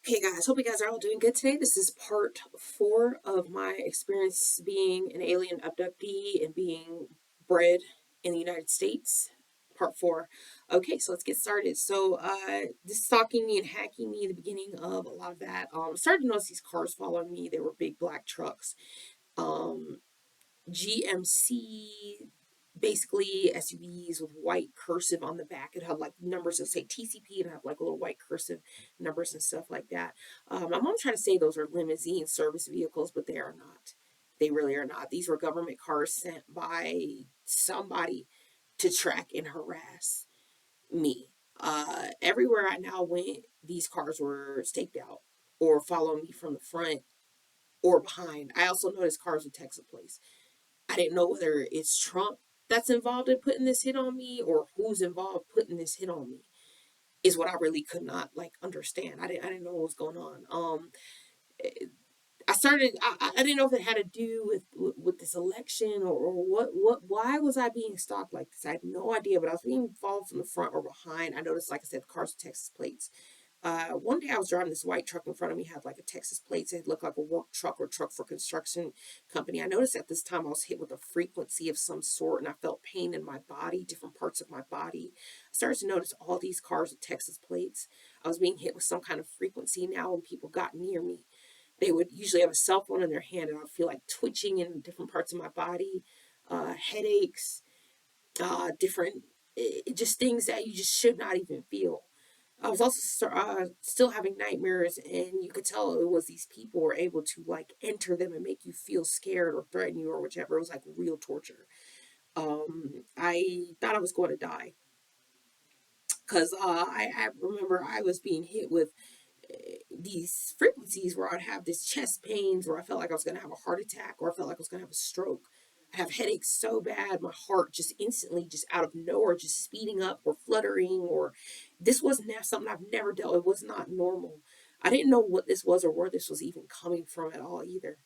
Hey guys, hope you guys are all doing good today. This is part 4 of my experience being an alien abductee and being bred in the United States. Part 4. Okay, so let's get started. This stalking me and hacking me, the beginning of a lot of that. Started to notice these cars following me. They were big black trucks. Um, GMC, basically SUVs with white cursive on the back. It had like numbers that say TCP and have like little white cursive numbers and stuff like that. My mom tried to say those are limousine service vehicles, but they are not. They really are not. These were government cars sent by somebody to track and harass me. Everywhere I now went, these cars were staked out or following me from the front or behind. I also noticed cars with Texas plates. I didn't know whether it's Trump that's involved in putting this hit on me or who's involved putting this hit on me is what I really could not like understand. I didn't know what was going on. I didn't know if it had to do with this election or what why was I being stalked like this? I had no idea, but I was being followed from the front or behind. I noticed, like I said, the cars with Texas plates. One day I was driving this white truck in front of me, had like a Texas plate. It looked like a work truck or truck for construction company. I noticed at this time I was hit with a frequency of some sort and I felt pain in my body, different parts of my body. I started to notice all these cars with Texas plates. I was being hit with some kind of frequency. Now when people got near me, they would usually have a cell phone in their hand and I would feel like twitching in different parts of my body, headaches, different, just things that you just should not even feel. I was also still having nightmares, and you could tell it was these people were able to like enter them and make you feel scared or threaten you or whichever. It was like real torture. I thought I was going to die because I remember I was being hit with these frequencies where I'd have this chest pains, where I felt like I was going to have a heart attack, or I felt like I was going to have a stroke. I have headaches so bad, my heart just instantly, just out of nowhere, just speeding up or fluttering, or this wasn't something I've never dealt with. It was not normal. I didn't know what this was or where this was even coming from at all either.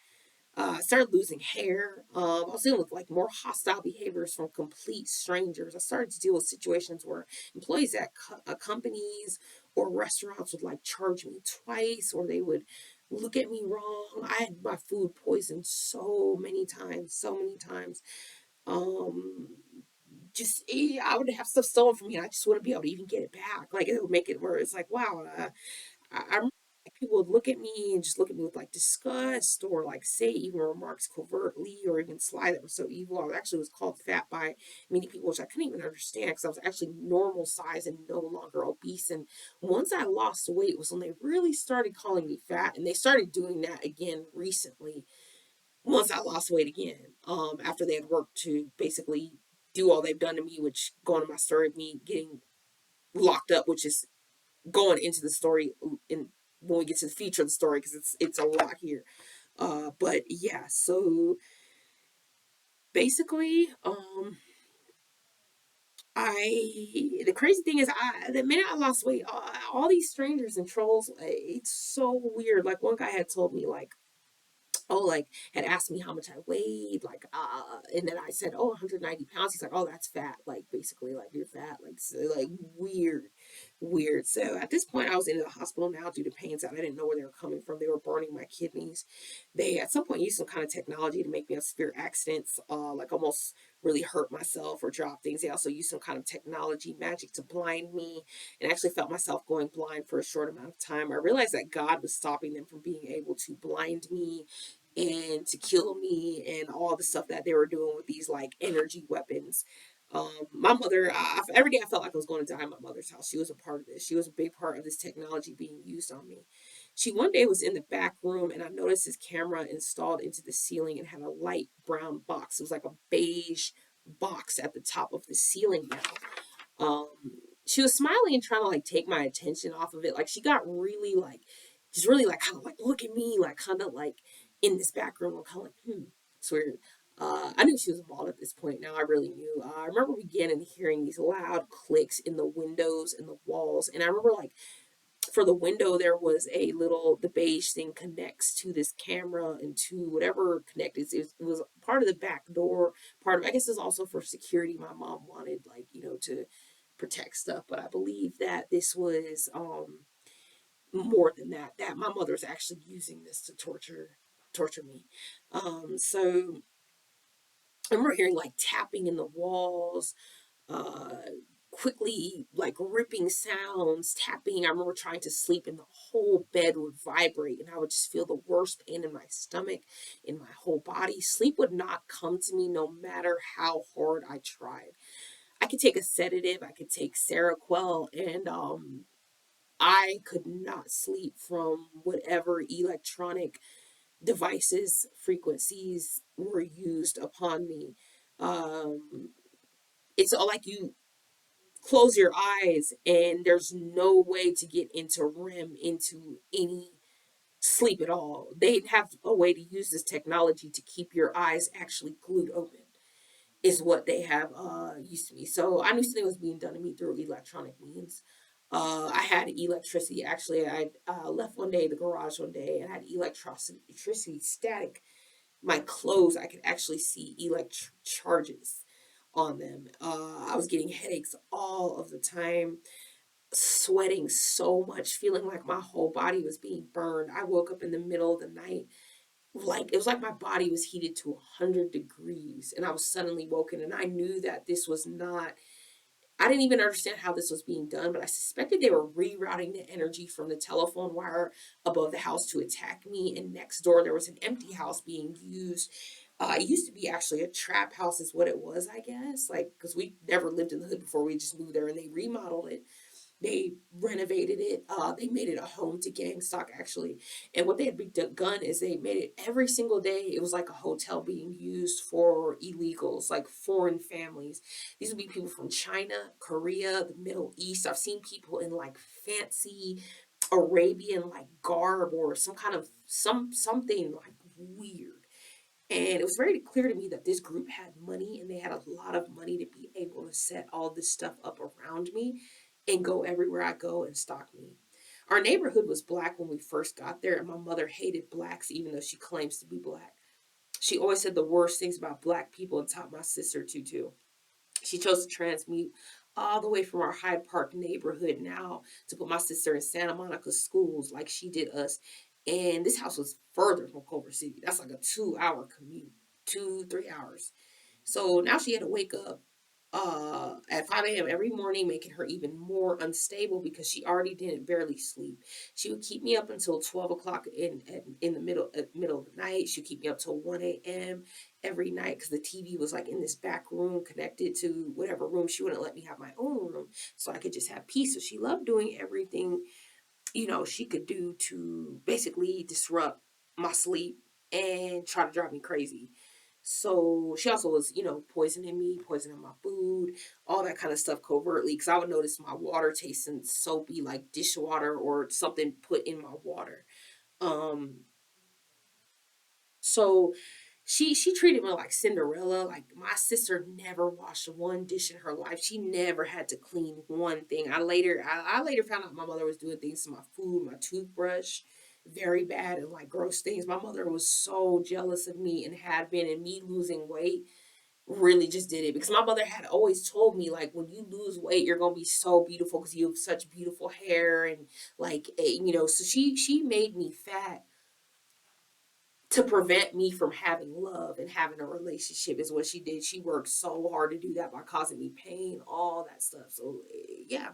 I started losing hair. I was dealing with like more hostile behaviors from complete strangers. I started to deal with situations where employees at companies or restaurants would like charge me twice, or they would look at me wrong. I had my food poisoned so many times, so many times. Um, I would have stuff stolen from me, and I just wouldn't be able to even get it back. Like it would make it where it's like, wow, I remember like, people would look at me and just look at me with like disgust or like say even remarks covertly or even sly that were so evil. I actually was called fat by many people, which I couldn't even understand because I was actually normal size and no longer obese. And once I lost weight was when they really started calling me fat, and they started doing that again recently. Once I lost weight again, after they had worked to basically do all they've done to me, which going to my story of me getting locked up, which is going into the story in when we get to the future of the story because it's a lot here. But yeah, so basically, I the crazy thing is, I the minute I lost weight, all these strangers and trolls, it's so weird. Like one guy had told me like, oh, like had asked me how much I weighed, like, and then I said, oh, 190 pounds. He's like, oh, that's fat, like basically, like you're fat, like so, like weird, weird. So at this point, I was in the hospital now due to pains that I didn't know where they were coming from. They were burning my kidneys. They at some point used some kind of technology to make me have severe accidents, like almost really hurt myself or drop things. They also used some kind of technology, magic to blind me, and actually felt myself going blind for a short amount of time. I realized that God was stopping them from being able to blind me and to kill me and all the stuff that they were doing with these like energy weapons. My mother, every day I felt like I was going to die in my mother's house. She was a part of this. She was a big part of this technology being used on me. She one day was in the back room and I noticed this camera installed into the ceiling and had a light brown box. It was like a beige box at the top of the ceiling now. She was smiling and trying to like take my attention off of it. Like she got really like, just really like kind of like look at me, like kind of like in this back room. I'm kind of like, it's weird. I knew she was involved at this point. Now I really knew. I remember beginning hearing these loud clicks in the windows and the walls, and I remember like for the window there was a little the beige thing connects to this camera and to whatever connected. It was part of the back door. Part of I guess is also for security. My mom wanted like to protect stuff, but I believe that this was more than that, that my mother's actually using this to torture me. So I remember hearing like tapping in the walls, uh quickly like ripping sounds, tapping. I remember trying to sleep and the whole bed would vibrate and I would just feel the worst pain in my stomach, in my whole body. Sleep would not come to me no matter how hard I tried. I could take a sedative, I could take Seroquel, and I could not sleep from whatever electronic devices, frequencies were used upon me. Um, it's all like you close your eyes and there's no way to get into REM, into any sleep at all. They'd have a way to use this technology to keep your eyes actually glued open, is what they have used to me. So I knew something was being done to me through electronic means. I had electricity. Actually, I left one day, the garage one day, and I had electricity static. My clothes, I could actually see electric charges on them. I was getting headaches all of the time, sweating so much, feeling like my whole body was being burned. I woke up in the middle of the night, like it was like my body was heated to 100 degrees and I was suddenly woken, and I knew that this was not, I didn't even understand how this was being done, but I suspected they were rerouting the energy from the telephone wire above the house to attack me. And next door, there was an empty house being used. It used to be actually a trap house, is what it was, I guess. Like, because we never lived in the hood before, we just moved there and they remodeled it. They renovated it. They made it a home to Gangstock, actually. And what they had begun is they made it every single day. It was like a hotel being used for illegals, like foreign families. These would be people from China, Korea, the Middle East. I've seen people in like fancy Arabian like garb or some kind of something like weird. And it was very clear to me that this group had money and they had a lot of money to be able to set all this stuff up around me and go everywhere I go and stalk me. Our neighborhood was black when we first got there, and my mother hated blacks even though she claims to be black. She always said the worst things about black people and taught my sister to too. She chose to transmute all the way from our Hyde Park neighborhood now to put my sister in Santa Monica schools like she did us. And this house was further from Culver City. That's like a 2 hour commute, 2, 3 hours. So now she had to wake up at 5 a.m. every morning, making her even more unstable because she already didn't barely sleep. She would keep me up until 12 o'clock in the middle of the night. She'd keep me up till 1 a.m. every night because the TV was like in this back room connected to whatever room. She wouldn't let me have my own room so I could just have peace. So she loved doing everything, she could do to basically disrupt my sleep and try to drive me crazy. So she also was, poisoning me, poisoning my food, all that kind of stuff covertly. Because I would notice my water tasting soapy, like dishwater or something put in my water. Um, so she treated me like Cinderella. Like my sister never washed one dish in her life. She never had to clean one thing. I later found out my mother was doing things to my food, my toothbrush, very bad and like gross things. My mother was so jealous of me and had been, and me losing weight really just did it because my mother had always told me like when you lose weight you're gonna be so beautiful because you have such beautiful hair and like so she made me fat to prevent me from having love and having a relationship, is what she did. She worked so hard to do that by causing me pain, all that stuff. So yeah,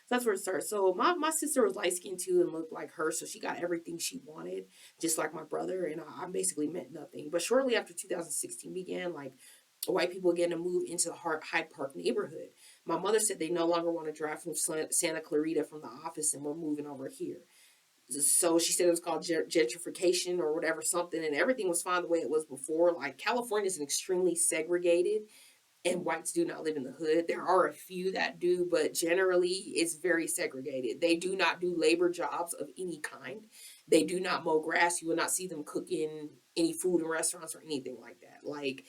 that's where it starts. So my sister was light skinned too and looked like her, so she got everything she wanted, just like my brother, and I basically meant nothing. But shortly after 2016 began, like white people began to move into the Hyde Park neighborhood. My mother said they no longer want to drive from Santa Clarita from the office and we're moving over here. So she said it was called gentrification or whatever, something, and everything was fine the way it was before. Like California is extremely segregated and whites do not live in the hood. There are a few that do, but generally it's very segregated. They do not do labor jobs of any kind. They do not mow grass. You will not see them cooking any food in restaurants or anything like that. Like,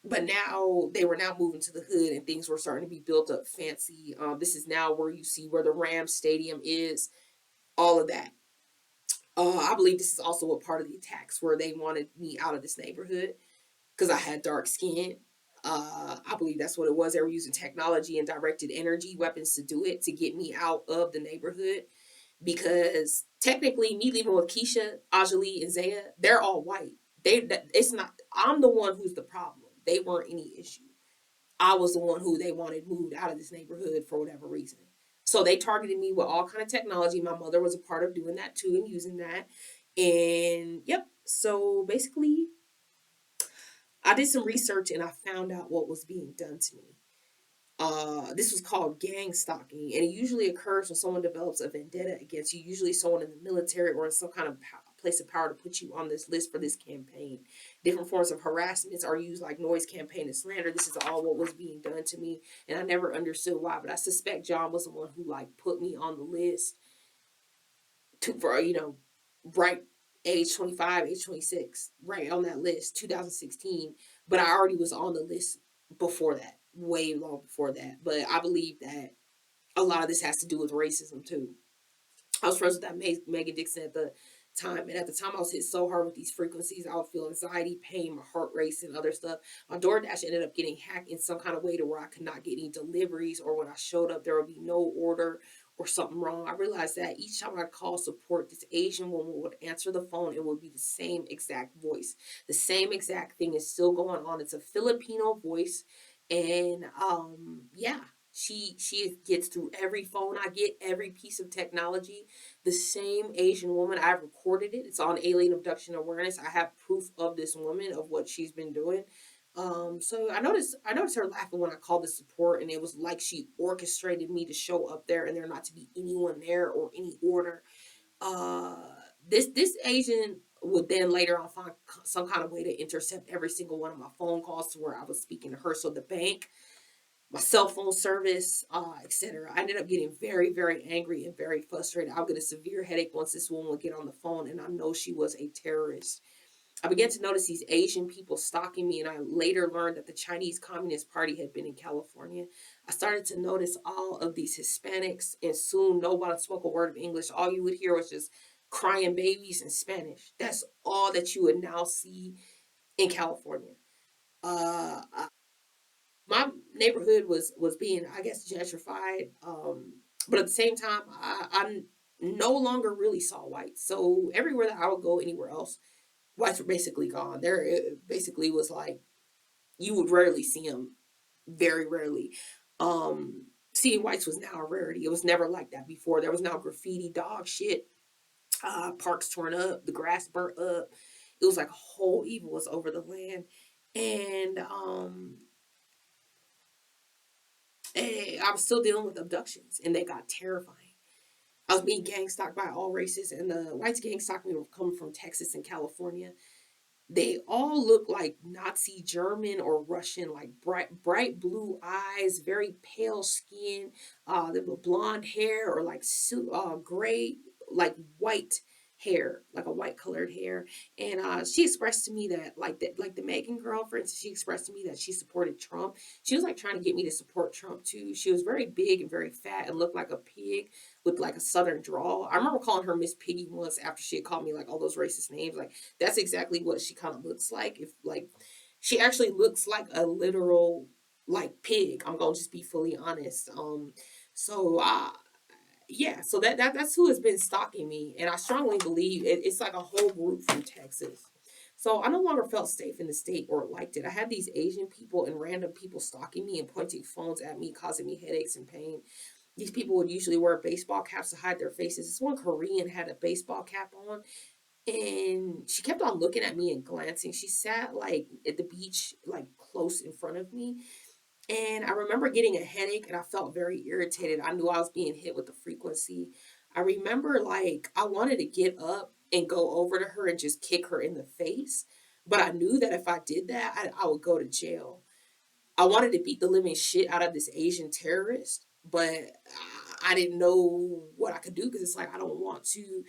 but now they were now moving to the hood and things were starting to be built up fancy. This is now where you see where the Rams Stadium is, all of that. I believe this is also a part of the attacks where they wanted me out of this neighborhood because I had dark skin. I believe that's what it was. They were using technology and directed energy weapons to do it, to get me out of the neighborhood. because technically, me leaving with Keisha, Ajali, and Zaya, they're all white. It's not. I'm the one who's the problem. They weren't any issue. I was the one who they wanted moved out of this neighborhood for whatever reason. So they targeted me with all kind of technology. My mother was a part of doing that too and using that. And yep. So basically, I did some research and I found out what was being done to me. This was called gang stalking, and it usually occurs when someone develops a vendetta against you, usually someone in the military or in some kind of place of power to put you on this list for this campaign. Different forms of harassments are used, like noise, campaign, and slander. This is all what was being done to me, and I never understood why, but I suspect John was the one who like put me on the list for right age 25, age 26, right on that list, 2016. But I already was on the list before that, way long before that. But I believe that a lot of this has to do with racism too. I was friends with that Megan Dixon at the time, and at the time I was hit so hard with these frequencies, I would feel anxiety, pain, my heart race, and other stuff. My DoorDash ended up getting hacked in some kind of way to where I could not get any deliveries, or when I showed up, there would be no order or something wrong. I realized that each time I called support, this Asian woman would answer the phone. It would be the same exact voice. The same exact thing is still going on. It's a Filipino voice, and yeah, she gets through every phone I get, every piece of technology. The same Asian woman, I've recorded it. It's on Alien Abduction Awareness. I have proof of this woman, of what she's been doing. So I noticed her laughing when I called the support, and it was like she orchestrated me to show up there and there not to be anyone there or any order. Uh, this Asian would then later on find some kind of way to intercept every single one of my phone calls to where I was speaking to her. So the bank, my cell phone service, etc. I ended up getting very, very angry and very frustrated. I'll get a severe headache once this woman would get on the phone, and I know she was a terrorist. I began to notice these Asian people stalking me, and I later learned that the Chinese Communist Party had been in California. I started to notice all of these Hispanics, and soon nobody spoke a word of English. All you would hear was just crying babies in Spanish. That's all that you would now see in California. Uh, my neighborhood was being, I guess, gentrified. But at the same time, I no longer really saw whites. So everywhere that I would go, anywhere else, whites were basically gone. There, it basically was like you would rarely see them, very rarely. Seeing whites was now a rarity. It was never like that before. There was now graffiti, dog shit, parks torn up, the grass burnt up. It was like a whole evil was over the land, and I was still dealing with abductions, and they got terrifying. I was being gang stalked by all races, and the whites gang stalked me were coming from Texas and California. They all look like Nazi German or Russian, like bright blue eyes, very pale skin, they were blonde hair or like gray, like white hair, like a white colored hair. And she expressed to me that like the Megan girl, for instance, she expressed to me that she supported Trump. She was like trying to get me to support Trump too. She was very big and very fat and looked like a pig with like a southern drawl. I remember calling her Miss Piggy once after she had called me like all those racist names. Like that's exactly what she kind of looks like. If like she actually looks like a literal like pig. I'm gonna just be fully honest. So yeah, so that's who has been stalking me, and I strongly believe it's like a whole group from Texas. So I no longer felt safe in the state or liked it. I had these Asian people and random people stalking me and pointing phones at me, causing me headaches and pain. These people would usually wear baseball caps to hide their faces. This one Korean had a baseball cap on, and she kept on looking at me and glancing. She sat like at the beach, like close in front of me. And I remember getting a headache and I felt very irritated. I knew I was being hit with the frequency. I remember like I wanted to get up and go over to her and just kick her in the face. But I knew that if I did that, I would go to jail. I wanted to beat the living shit out of this Asian terrorist, but I didn't know what I could do because it's like I don't want to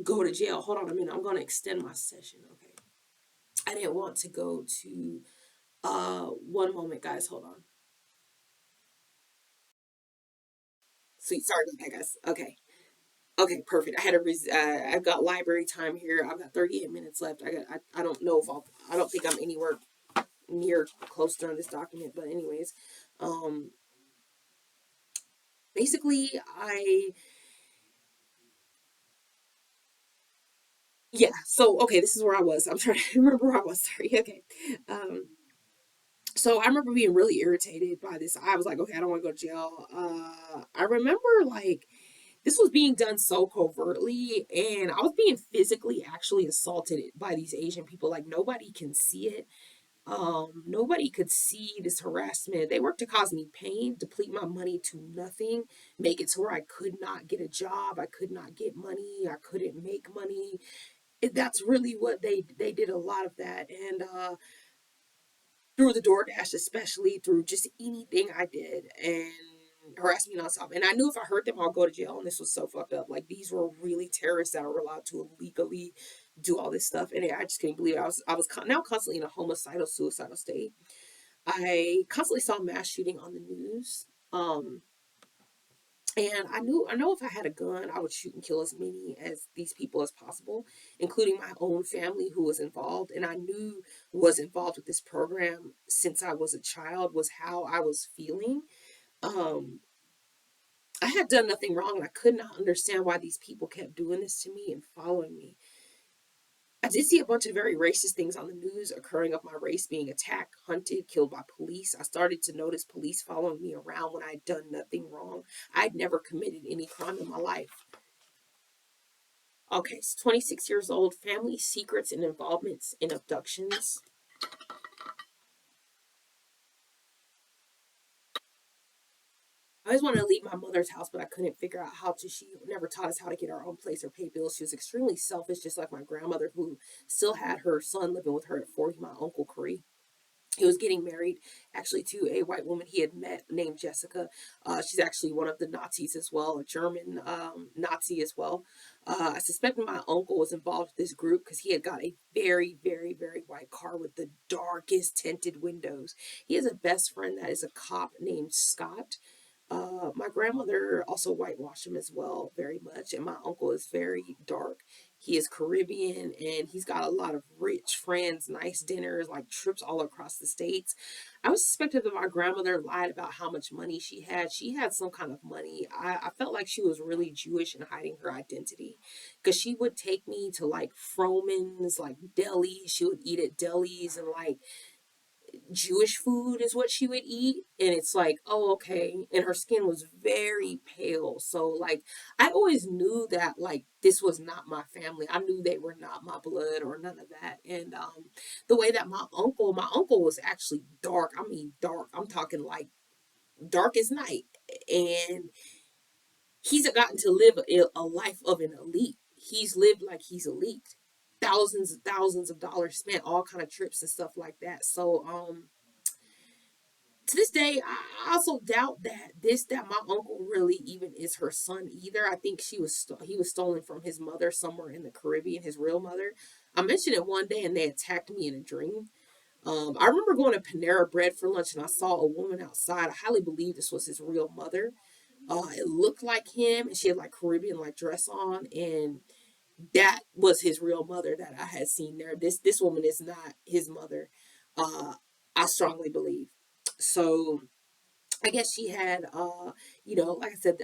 go to jail. Hold on a minute. I'm going to extend my session. Okay. I didn't want to go to one moment, guys. Hold on. Sweet. Sorry about that, guys. Okay. Okay, perfect. I've got library time here. I've got 38 minutes left. I don't know if I don't think I'm anywhere near close during this document, but anyways, um basically I Yeah. So okay, this is where I was. I'm trying to remember where I was. Sorry. Okay. Um, so I remember being really irritated by this. I was like, okay, I don't want to go to jail. I remember like this was being done so covertly, and I was being physically actually assaulted by these Asian people. Like nobody can see it. Nobody could see this harassment. They worked to cause me pain, deplete my money to nothing, make it to where I could not get a job, I could not get money, I couldn't make money. That's really what they did, a lot of that. And through the DoorDash, especially through just anything I did, and harassed me nonstop. And I knew if I hurt them, I'll go to jail. And this was so fucked up. Like these were really terrorists that were allowed to illegally do all this stuff, and I just couldn't believe it. I was now constantly in a homicidal, suicidal state. I constantly saw mass shooting on the news. And I know if I had a gun, I would shoot and kill as many as these people as possible, including my own family who was involved. And I knew was involved with this program since I was a child, was how I was feeling. Um, I had done nothing wrong, and I could not understand why these people kept doing this to me and following me. I did see a bunch of very racist things on the news occurring of my race being attacked, hunted, killed by police. I started to notice police following me around when I'd done nothing wrong. I'd never committed any crime in my life. Okay, so 26 years old, family secrets and involvements in abductions. I always wanted to leave my mother's house, but I couldn't figure out how to. She never taught us how to get our own place or pay bills. She was extremely selfish, just like my grandmother, who still had her son living with her at 40, my uncle Cree. He was getting married actually to a white woman he had met named Jessica. She's actually one of the Nazis as well, a German Nazi as well. I suspected my uncle was involved with this group because he had got a very, very, very white car with the darkest tinted windows. He has a best friend that is a cop named Scott. My grandmother also whitewashed him as well, very much, and my uncle is very dark. He is Caribbean, and he's got a lot of rich friends, nice dinners, like trips all across the states. I was suspected that my grandmother lied about how much money she had. She had some kind of money. I felt like she was really Jewish and hiding her identity, because she would take me to like Froman's, like delis. She would eat at delis, and like Jewish food is what she would eat. And it's like, oh, okay. And her skin was very pale. So, like, I always knew that, like, this was not my family. I knew they were not my blood or none of that. And the way that my uncle was actually dark. I mean, dark. I'm talking like dark as night. And he's gotten to live a life of an elite. He's lived like he's elite. Thousands of dollars spent, all kind of trips and stuff like that. So, to this day, I also doubt that my uncle really even is her son either. I think he was stolen from his mother somewhere in the Caribbean, his real mother. I mentioned it one day, and they attacked me in a dream. I remember going to Panera Bread for lunch, and I saw a woman outside. I highly believe this was his real mother. It looked like him, and she had like Caribbean like dress on, and that was his real mother that I had seen there. This woman is not his mother. Uh, I strongly believe. So I guess she had, like I said,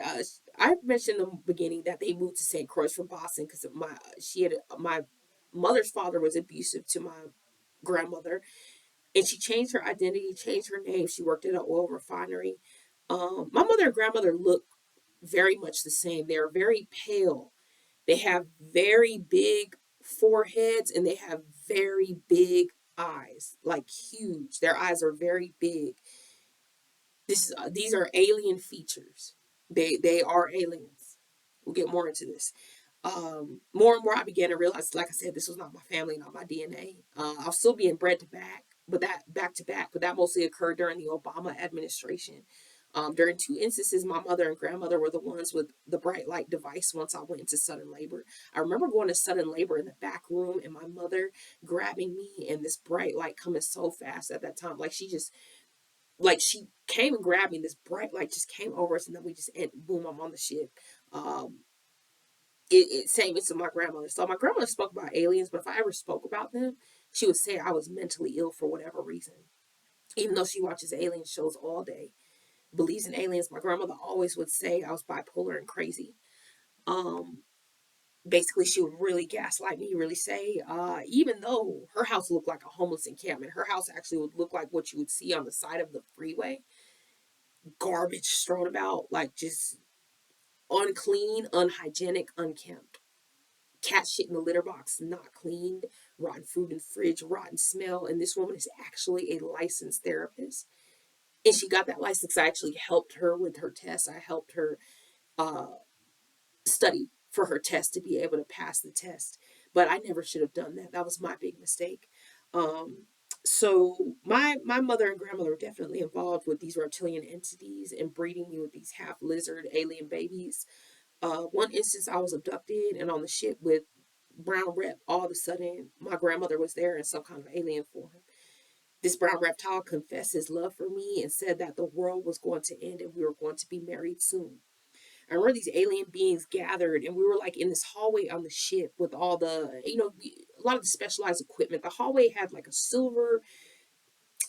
I mentioned in the beginning that they moved to St. Croix from Boston because my mother's father was abusive to my grandmother, and she changed her identity, changed her name. She worked at an oil refinery. My mother and grandmother look very much the same. They're very pale. They have very big foreheads, and they have very big eyes, like huge. Their eyes are very big. These are alien features. They are aliens. We'll get more into this. More and more I began to realize, like I said, this was not my family, not my DNA. I'll still being bred to back, but that back to back, but that mostly occurred during the Obama administration. During two instances, my mother and grandmother were the ones with the bright light device once I went into sudden labor. I remember going to sudden labor in the back room and my mother grabbing me and this bright light coming so fast at that time. Like she came and grabbed me. This bright light just came over us, and then we just and boom, I'm on the ship. Um, it same as to my grandmother. So my grandmother spoke about aliens, but if I ever spoke about them, she would say I was mentally ill for whatever reason. Even though she watches alien shows all day, believes in aliens, my grandmother always would say I was bipolar and crazy. Um, Basically, she would really gaslight me, really say, even though her house looked like a homeless encampment, her house actually would look like what you would see on the side of the freeway, garbage strewn about, like just unclean, unhygienic, unkempt. Cat shit in the litter box, not cleaned, rotten food in the fridge, rotten smell. And this woman is actually a licensed therapist. And she got that license. I actually helped her with her test. I helped her uh, study for her test to be able to pass the test. But I never should have done that. That was my big mistake. Um, so my mother and grandmother were definitely involved with these reptilian entities and breeding me with these half lizard alien babies. One instance, I was abducted and on the ship with brown rep. All of a sudden, my grandmother was there in some kind of alien form. This brown reptile confessed his love for me and said that the world was going to end and we were going to be married soon. I remember these alien beings gathered, and we were like in this hallway on the ship with all the, a lot of the specialized equipment. The hallway had like a silver,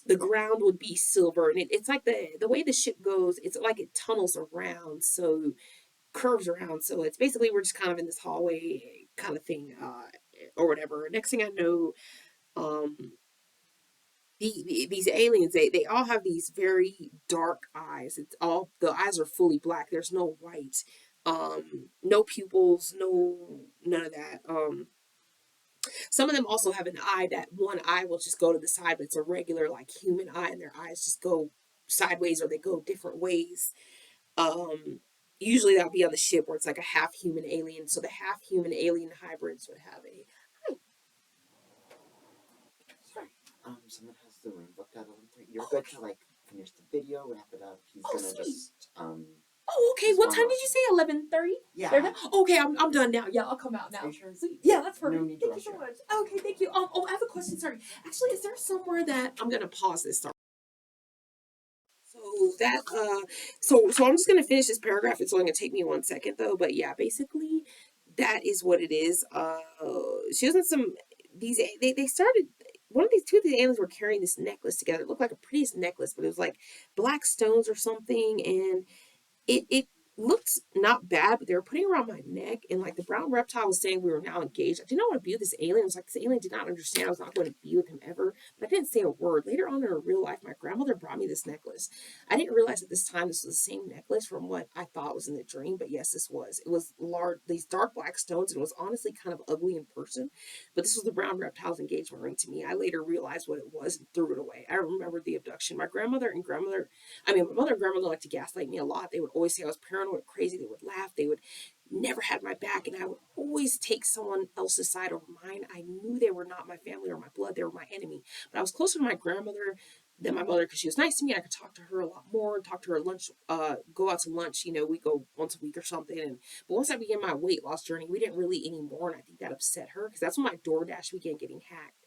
the ground would be silver, and it's like the way the ship goes, it's like it tunnels around, so curves around. So it's basically we're just kind of in this hallway kind of thing, or whatever. Next thing I know, um, these aliens they all have these very dark eyes. It's all the eyes are fully black. There's no white, no pupils, no none of that. Some of them also have an eye that one eye will just go to the side, but it's a regular like human eye, and their eyes just go sideways or they go different ways. Um, Usually that'll be on the ship where it's like a half human alien. So the half human alien hybrids would have a. Sorry. Someone has the room booked at 11:30. You're good to like finish the video, wrap it up. He's gonna Sweet. just Oh, okay. What time did you say? 11:30. Yeah. Okay, I'm done now. Yeah, I'll come out now. Sure? Sweet. Yeah, that's perfect. No need Thank to you so rush much. Okay, thank you. Oh, I have a question. Sorry. Actually, is there somewhere that I'm gonna pause this? So that so I'm just gonna finish this paragraph. It's only gonna take me 1 second though, but yeah, basically that is what it is. She was in some these they started one of these two of the aliens were carrying this necklace together. It looked like a prettiest necklace, but it was like black stones or something, and it looked not bad, but they were putting it around my neck, and like the brown reptile was saying we were now engaged. I did not want to be with this alien. It was like this alien did not understand I was not going to be with him ever, but I didn't say a word. Later on in her real life, my grandmother brought me this necklace. I didn't realize at this time this was the same necklace from what I thought was in the dream, but yes, this was. It was large, these dark black stones, and it was honestly kind of ugly in person. But this was the brown reptile's engagement ring to me. I later realized what it was and threw it away. I remembered the abduction. My grandmother and grandmother my mother and grandmother liked to gaslight me a lot. They would always say I was paranoid, crazy. They would laugh. They would never had my back, and I would always take someone else's side over mine. I knew they were not my family or my blood; they were my enemy. But I was closer to my grandmother than my mother because she was nice to me. I could talk to her a lot more, talk to her at lunch, go out to lunch. We go once a week or something. And but once I began my weight loss journey, we didn't really anymore, and I think that upset her because that's when my DoorDash began getting hacked.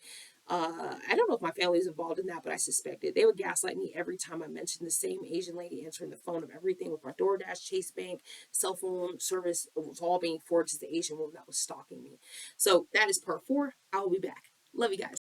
I don't know if my family was involved in that, but I suspected. They would gaslight me every time I mentioned the same Asian lady answering the phone of everything with my DoorDash, Chase Bank, cell phone service. It was all being forwarded to the Asian woman that was stalking me. So that is part 4. I will be back. Love you guys.